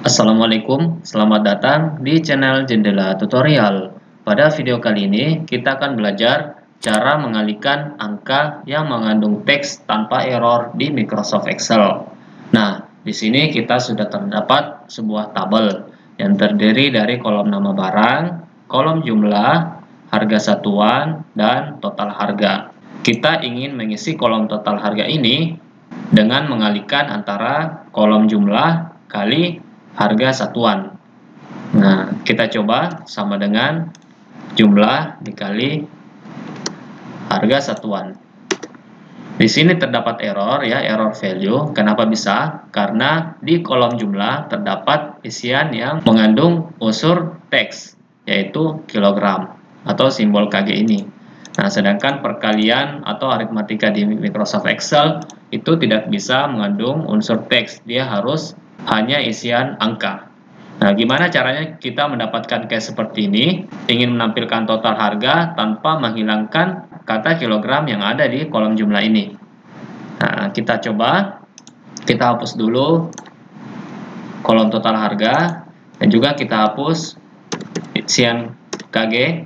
Assalamualaikum, selamat datang di channel Jendela Tutorial. Pada video kali ini, kita akan belajar cara mengalihkan angka yang mengandung teks tanpa error di Microsoft Excel. Nah, di sini kita sudah terdapat sebuah tabel yang terdiri dari kolom nama barang, kolom jumlah, harga satuan, dan total harga. Kita ingin mengisi kolom total harga ini dengan mengalihkan antara kolom jumlah kali harga satuan. Nah, kita coba sama dengan jumlah dikali harga satuan. Di sini terdapat error ya, error value. Kenapa bisa? Karena di kolom jumlah terdapat isian yang mengandung unsur teks, yaitu kilogram atau simbol KG ini. Nah, sedangkan perkalian atau aritmatika di Microsoft Excel itu tidak bisa mengandung unsur teks, dia harus hanya isian angka. Nah, gimana caranya kita mendapatkan case seperti ini? Ingin menampilkan total harga tanpa menghilangkan kata kilogram yang ada di kolom jumlah ini. Nah, kita coba. Kita hapus dulu kolom total harga dan juga kita hapus isian KG.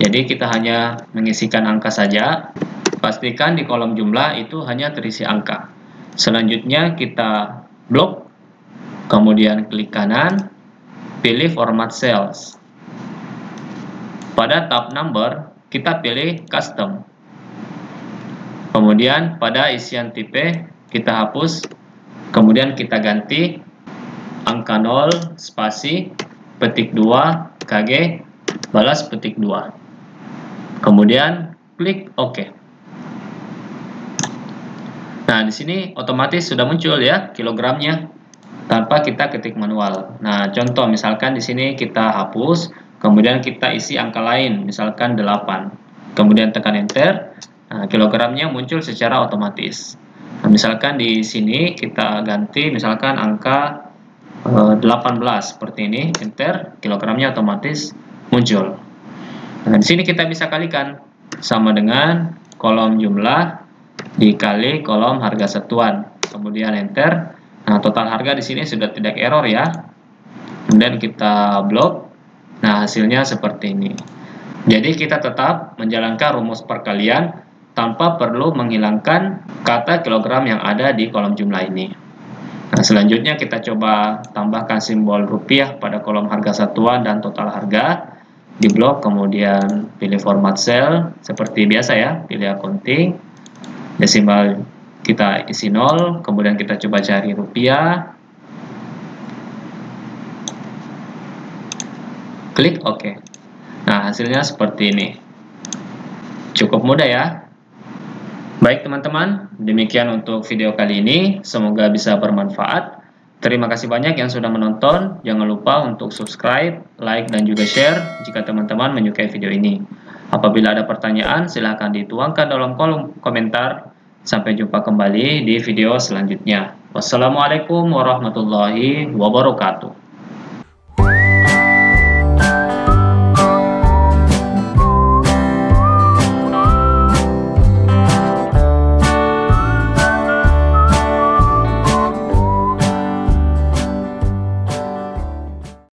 Jadi kita hanya mengisikan angka saja. Pastikan di kolom jumlah itu hanya terisi angka. Selanjutnya kita blok, kemudian klik kanan, pilih format cells. Pada tab number, kita pilih custom. Kemudian pada isian tipe, kita hapus, kemudian kita ganti angka 0, spasi, petik 2, KG, balas petik 2. Kemudian klik OK. Nah, di sini otomatis sudah muncul ya kilogramnya tanpa kita ketik manual. Nah, contoh misalkan di sini kita hapus, kemudian kita isi angka lain, misalkan 8. Kemudian tekan enter. Nah, kilogramnya muncul secara otomatis. Nah, misalkan di sini kita ganti misalkan angka 18 seperti ini, enter, kilogramnya otomatis muncul. Nah, di sini kita bisa kalikan sama dengan kolom jumlah dikali kolom harga satuan. Kemudian enter. Nah, total harga di sini sudah tidak error ya. Kemudian kita blok. Nah, hasilnya seperti ini. Jadi kita tetap menjalankan rumus perkalian tanpa perlu menghilangkan kata kilogram yang ada di kolom jumlah ini. Nah, selanjutnya kita coba tambahkan simbol rupiah pada kolom harga satuan dan total harga. Di blok, kemudian pilih format cell seperti biasa ya, pilih accounting, desimal kita isi 0, kemudian kita coba cari rupiah, klik OK. Nah, hasilnya seperti ini. Cukup mudah ya. Baik teman-teman, demikian untuk video kali ini, semoga bisa bermanfaat. Terima kasih banyak yang sudah menonton. Jangan lupa untuk subscribe, like, dan juga share jika teman-teman menyukai video ini. Apabila ada pertanyaan, silahkan dituangkan dalam kolom komentar. Sampai jumpa kembali di video selanjutnya. Wassalamualaikum warahmatullahi wabarakatuh.